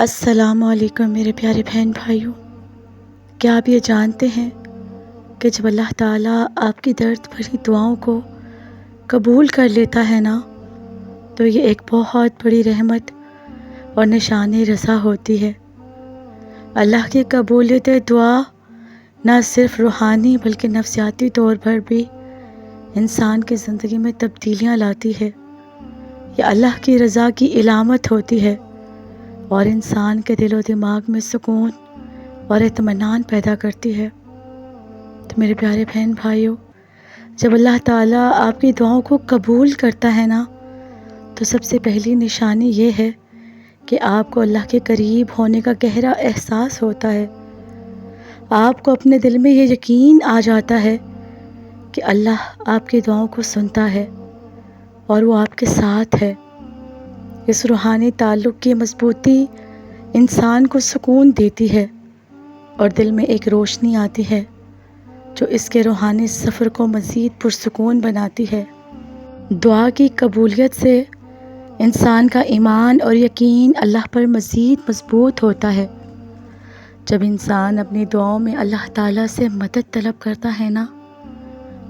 السلام علیکم میرے پیارے بہن بھائیوں، کیا آپ یہ جانتے ہیں کہ جب اللہ تعالیٰ آپ کی درد بھری دعاؤں کو قبول کر لیتا ہے نا، تو یہ ایک بہت بڑی رحمت اور نشان رضا ہوتی ہے۔ اللہ کی قبولیت دعا نہ صرف روحانی بلکہ نفسیاتی طور پر بھی انسان کی زندگی میں تبدیلیاں لاتی ہے۔ یہ اللہ کی رضا کی علامت ہوتی ہے اور انسان کے دل و دماغ میں سکون اور اطمینان پیدا کرتی ہے۔ تو میرے پیارے بہن بھائیوں، جب اللہ تعالیٰ آپ کی دعاؤں کو قبول کرتا ہے نا، تو سب سے پہلی نشانی یہ ہے کہ آپ کو اللہ کے قریب ہونے کا گہرا احساس ہوتا ہے۔ آپ کو اپنے دل میں یہ یقین آ جاتا ہے کہ اللہ آپ کی دعاؤں کو سنتا ہے اور وہ آپ کے ساتھ ہے۔ اس روحانی تعلق کی مضبوطی انسان کو سکون دیتی ہے اور دل میں ایک روشنی آتی ہے جو اس کے روحانی سفر کو مزید پرسکون بناتی ہے۔ دعا کی قبولیت سے انسان کا ایمان اور یقین اللہ پر مزید مضبوط ہوتا ہے۔ جب انسان اپنی دعاؤں میں اللہ تعالیٰ سے مدد طلب کرتا ہے نا،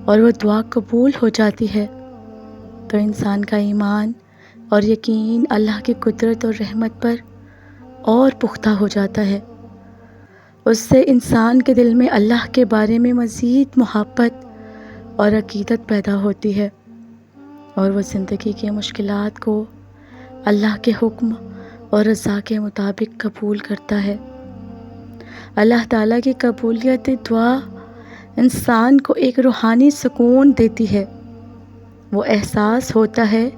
اور وہ دعا قبول ہو جاتی ہے، تو انسان کا ایمان اور یقین اللہ کی قدرت اور رحمت پر اور پختہ ہو جاتا ہے۔ اس سے انسان کے دل میں اللہ کے بارے میں مزید محبت اور عقیدت پیدا ہوتی ہے، اور وہ زندگی کی مشکلات کو اللہ کے حکم اور رضا کے مطابق قبول کرتا ہے۔ اللہ تعالیٰ کی قبولیت دعا انسان کو ایک روحانی سکون دیتی ہے۔ وہ احساس ہوتا ہے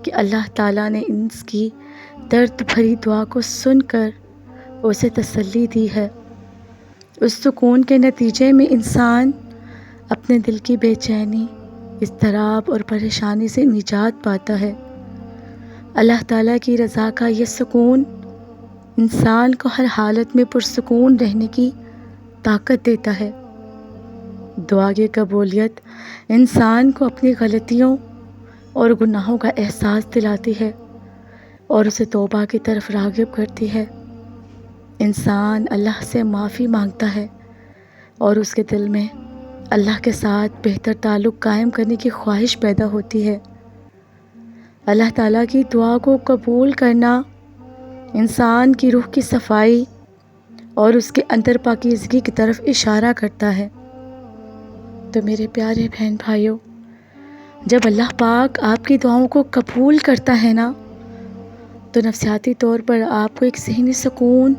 کہ اللہ تعالیٰ نے اس کی درد بھری دعا کو سن کر اسے تسلی دی ہے۔ اس سکون کے نتیجے میں انسان اپنے دل کی بے چینی، اضطراب اور پریشانی سے نجات پاتا ہے۔ اللہ تعالیٰ کی رضا کا یہ سکون انسان کو ہر حالت میں پرسکون رہنے کی طاقت دیتا ہے۔ دعا کی قبولیت انسان کو اپنی غلطیوں اور گناہوں کا احساس دلاتی ہے اور اسے توبہ کی طرف راغب کرتی ہے۔ انسان اللہ سے معافی مانگتا ہے اور اس کے دل میں اللہ کے ساتھ بہتر تعلق قائم کرنے کی خواہش پیدا ہوتی ہے۔ اللہ تعالیٰ کی دعا کو قبول کرنا انسان کی روح کی صفائی اور اس کے اندر پاکیزگی کی طرف اشارہ کرتا ہے۔ تو میرے پیارے بہن بھائیوں، جب اللہ پاک آپ کی دعاؤں کو قبول کرتا ہے نا، تو نفسیاتی طور پر آپ کو ایک ذہنی سکون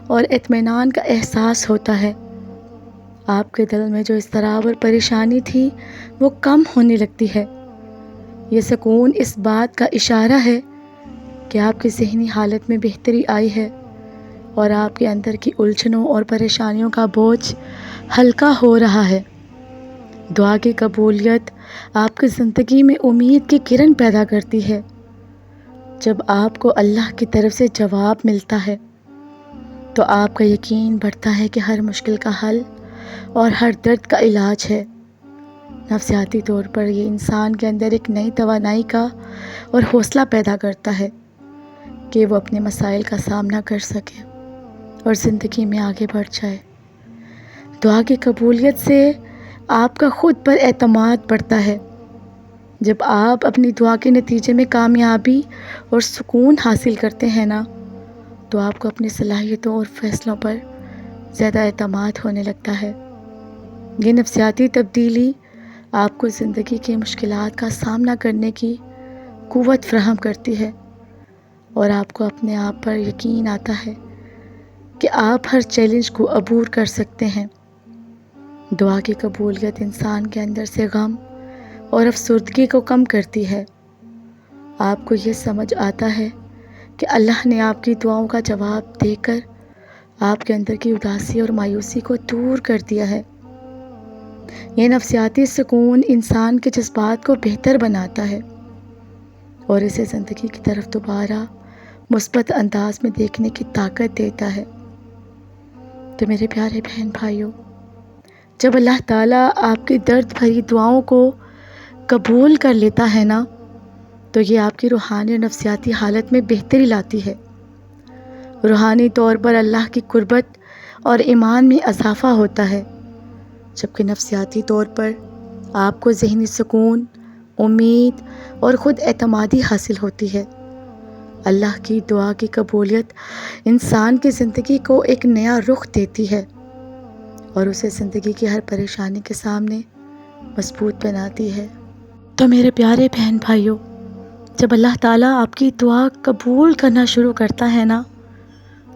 اور اطمینان کا احساس ہوتا ہے۔ آپ کے دل میں جو اضطراب اور پریشانی تھی وہ کم ہونے لگتی ہے۔ یہ سکون اس بات کا اشارہ ہے کہ آپ کی ذہنی حالت میں بہتری آئی ہے اور آپ کے اندر کی الجھنوں اور پریشانیوں کا بوجھ ہلکا ہو رہا ہے۔ دعا کی قبولیت آپ کی زندگی میں امید کی کرن پیدا کرتی ہے۔ جب آپ کو اللہ کی طرف سے جواب ملتا ہے تو آپ کا یقین بڑھتا ہے کہ ہر مشکل کا حل اور ہر درد کا علاج ہے۔ نفسیاتی طور پر یہ انسان کے اندر ایک نئی توانائی کا اور حوصلہ پیدا کرتا ہے کہ وہ اپنے مسائل کا سامنا کر سکے اور زندگی میں آگے بڑھ جائے۔ دعا کی قبولیت سے آپ کا خود پر اعتماد بڑھتا ہے۔ جب آپ اپنی دعا کے نتیجے میں کامیابی اور سکون حاصل کرتے ہیں نا، تو آپ کو اپنی صلاحیتوں اور فیصلوں پر زیادہ اعتماد ہونے لگتا ہے۔ یہ نفسیاتی تبدیلی آپ کو زندگی کی مشکلات کا سامنا کرنے کی قوت فراہم کرتی ہے اور آپ کو اپنے آپ پر یقین آتا ہے کہ آپ ہر چیلنج کو عبور کر سکتے ہیں۔ دعا کی قبولیت انسان کے اندر سے غم اور افسردگی کو کم کرتی ہے۔ آپ کو یہ سمجھ آتا ہے کہ اللہ نے آپ کی دعاؤں کا جواب دے کر آپ کے اندر کی اداسی اور مایوسی کو دور کر دیا ہے۔ یہ نفسیاتی سکون انسان کے جذبات کو بہتر بناتا ہے اور اسے زندگی کی طرف دوبارہ مثبت انداز میں دیکھنے کی طاقت دیتا ہے۔ تو میرے پیارے بہن بھائیوں، جب اللہ تعالیٰ آپ کی درد بھری دعاؤں کو قبول کر لیتا ہے نا، تو یہ آپ کی روحانی اور نفسیاتی حالت میں بہتری لاتی ہے روحانی طور پر اللہ کی قربت اور ایمان میں اضافہ ہوتا ہے، جبکہ نفسیاتی طور پر آپ کو ذہنی سکون، امید اور خود اعتمادی حاصل ہوتی ہے۔ اللہ کی دعا کی قبولیت انسان کی زندگی کو ایک نیا رخ دیتی ہے اور اسے زندگی کی ہر پریشانی کے سامنے مضبوط بناتی ہے۔ تو میرے پیارے بہن بھائیوں، جب اللہ تعالیٰ آپ کی دعا قبول کرنا شروع کرتا ہے نا،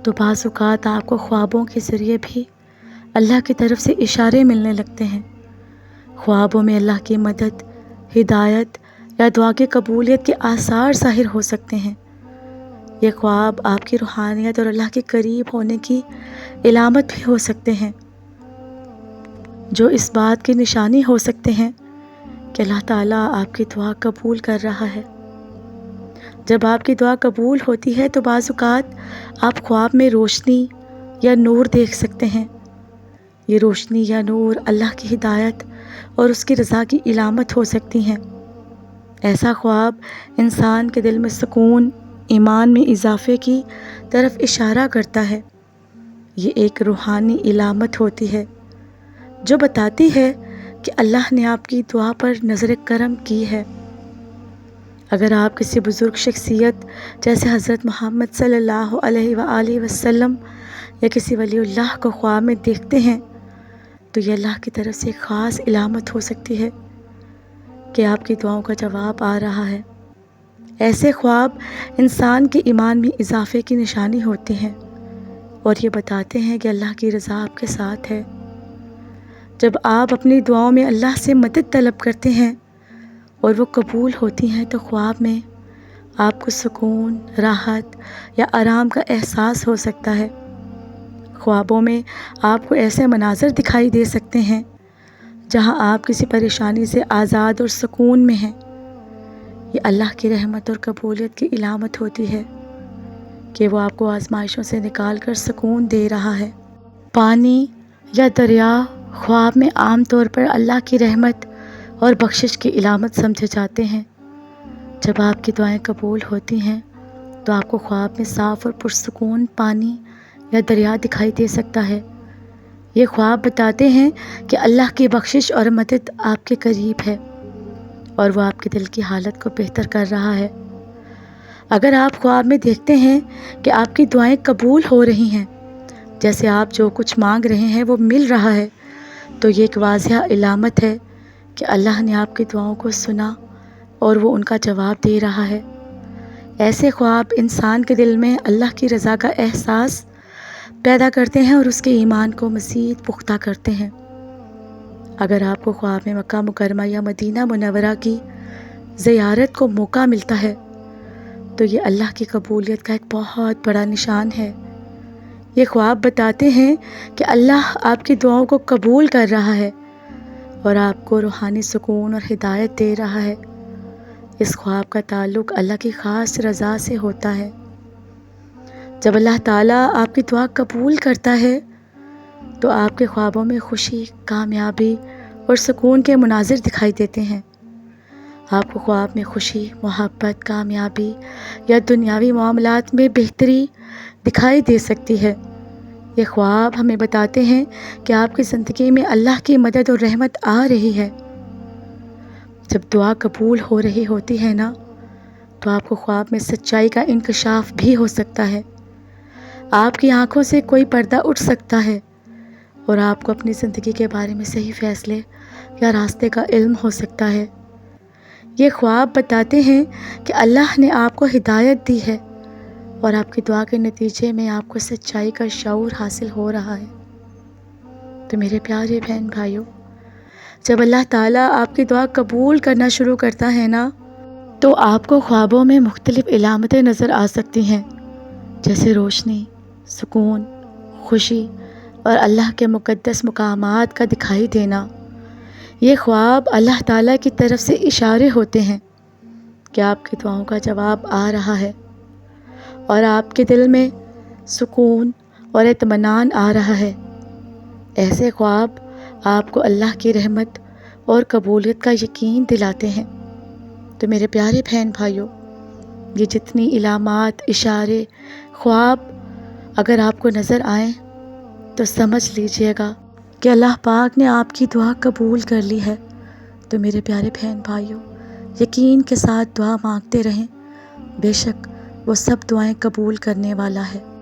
تو بعض اوقات آپ کو خوابوں کے ذریعے بھی اللہ کی طرف سے اشارے ملنے لگتے ہیں۔ خوابوں میں اللہ کی مدد، ہدایت یا دعا کی قبولیت کے آثار ظاہر ہو سکتے ہیں۔ یہ خواب آپ کی روحانیت اور اللہ کے قریب ہونے کی علامت بھی ہو سکتے ہیں، جو اس بات کی نشانی ہو سکتے ہیں کہ اللہ تعالیٰ آپ کی دعا قبول کر رہا ہے۔ جب آپ کی دعا قبول ہوتی ہے تو بعض اوقات آپ خواب میں روشنی یا نور دیکھ سکتے ہیں۔ یہ روشنی یا نور اللہ کی ہدایت اور اس کی رضا کی علامت ہو سکتی ہیں۔ ایسا خواب انسان کے دل میں سکون، ایمان میں اضافے کی طرف اشارہ کرتا ہے۔ یہ ایک روحانی علامت ہوتی ہے جو بتاتی ہے کہ اللہ نے آپ کی دعا پر نظر کرم کی ہے۔ اگر آپ کسی بزرگ شخصیت جیسے حضرت محمد صلی اللہ علیہ وآلہ وسلم یا کسی ولی اللہ کو خواب میں دیکھتے ہیں تو یہ اللہ کی طرف سے ایک خاص علامت ہو سکتی ہے کہ آپ کی دعاؤں کا جواب آ رہا ہے۔ ایسے خواب انسان کے ایمان میں اضافے کی نشانی ہوتی ہیں اور یہ بتاتے ہیں کہ اللہ کی رضا آپ کے ساتھ ہے۔ جب آپ اپنی دعاؤں میں اللہ سے مدد طلب کرتے ہیں اور وہ قبول ہوتی ہیں تو خواب میں آپ کو سکون، راحت یا آرام کا احساس ہو سکتا ہے۔ خوابوں میں آپ کو ایسے مناظر دکھائی دے سکتے ہیں جہاں آپ کسی پریشانی سے آزاد اور سکون میں ہیں۔ یہ اللہ کی رحمت اور قبولیت کی علامت ہوتی ہے کہ وہ آپ کو آزمائشوں سے نکال کر سکون دے رہا ہے۔ پانی یا دریا خواب میں عام طور پر اللہ کی رحمت اور بخشش کی علامت سمجھے جاتے ہیں۔ جب آپ کی دعائیں قبول ہوتی ہیں تو آپ کو خواب میں صاف اور پرسکون پانی یا دریا دکھائی دے سکتا ہے۔ یہ خواب بتاتے ہیں کہ اللہ کی بخشش اور مدد آپ کے قریب ہے اور وہ آپ کے دل کی حالت کو بہتر کر رہا ہے۔ اگر آپ خواب میں دیکھتے ہیں کہ آپ کی دعائیں قبول ہو رہی ہیں، جیسے آپ جو کچھ مانگ رہے ہیں وہ مل رہا ہے، تو یہ ایک واضح علامت ہے کہ اللہ نے آپ کی دعاؤں کو سنا اور وہ ان کا جواب دے رہا ہے۔ ایسے خواب انسان کے دل میں اللہ کی رضا کا احساس پیدا کرتے ہیں اور اس کے ایمان کو مزید پختہ کرتے ہیں۔ اگر آپ کو خواب میں مکہ مکرمہ یا مدینہ منورہ کی زیارت کو موقع ملتا ہے تو یہ اللہ کی قبولیت کا ایک بہت بڑا نشان ہے۔ یہ خواب بتاتے ہیں کہ اللہ آپ کی دعاؤں کو قبول کر رہا ہے اور آپ کو روحانی سکون اور ہدایت دے رہا ہے۔ اس خواب کا تعلق اللہ کی خاص رضا سے ہوتا ہے۔ جب اللہ تعالیٰ آپ کی دعا قبول کرتا ہے تو آپ کے خوابوں میں خوشی، کامیابی اور سکون کے مناظر دکھائی دیتے ہیں۔ آپ کو خواب میں خوشی، محبت، کامیابی یا دنیاوی معاملات میں بہتری دکھائی دے سکتی ہے۔ یہ خواب ہمیں بتاتے ہیں کہ آپ کی زندگی میں اللہ کی مدد اور رحمت آ رہی ہے۔ جب دعا قبول ہو رہی ہوتی ہے نا، تو آپ کو خواب میں سچائی کا انکشاف بھی ہو سکتا ہے۔ آپ کی آنکھوں سے کوئی پردہ اٹھ سکتا ہے اور آپ کو اپنی زندگی کے بارے میں صحیح فیصلے یا راستے کا علم ہو سکتا ہے۔ یہ خواب بتاتے ہیں کہ اللہ نے آپ کو ہدایت دی ہے اور آپ کی دعا کے نتیجے میں آپ کو سچائی کا شعور حاصل ہو رہا ہے۔ تو میرے پیارے بہن بھائیوں، جب اللہ تعالیٰ آپ کی دعا قبول کرنا شروع کرتا ہے نا، تو آپ کو خوابوں میں مختلف علامتیں نظر آ سکتی ہیں، جیسے روشنی، سکون، خوشی اور اللہ کے مقدس مقامات کا دکھائی دینا۔ یہ خواب اللہ تعالیٰ کی طرف سے اشارے ہوتے ہیں کہ آپ کی دعاؤں کا جواب آ رہا ہے اور آپ کے دل میں سکون اور اطمینان آ رہا ہے۔ ایسے خواب آپ کو اللہ کی رحمت اور قبولیت کا یقین دلاتے ہیں۔ تو میرے پیارے بہن بھائیوں، یہ جتنی علامات، اشارے، خواب اگر آپ کو نظر آئیں تو سمجھ لیجئے گا کہ اللہ پاک نے آپ کی دعا قبول کر لی ہے۔ تو میرے پیارے بہن بھائیوں، یقین کے ساتھ دعا مانگتے رہیں، بے شک وہ سب دعائیں قبول کرنے والا ہے۔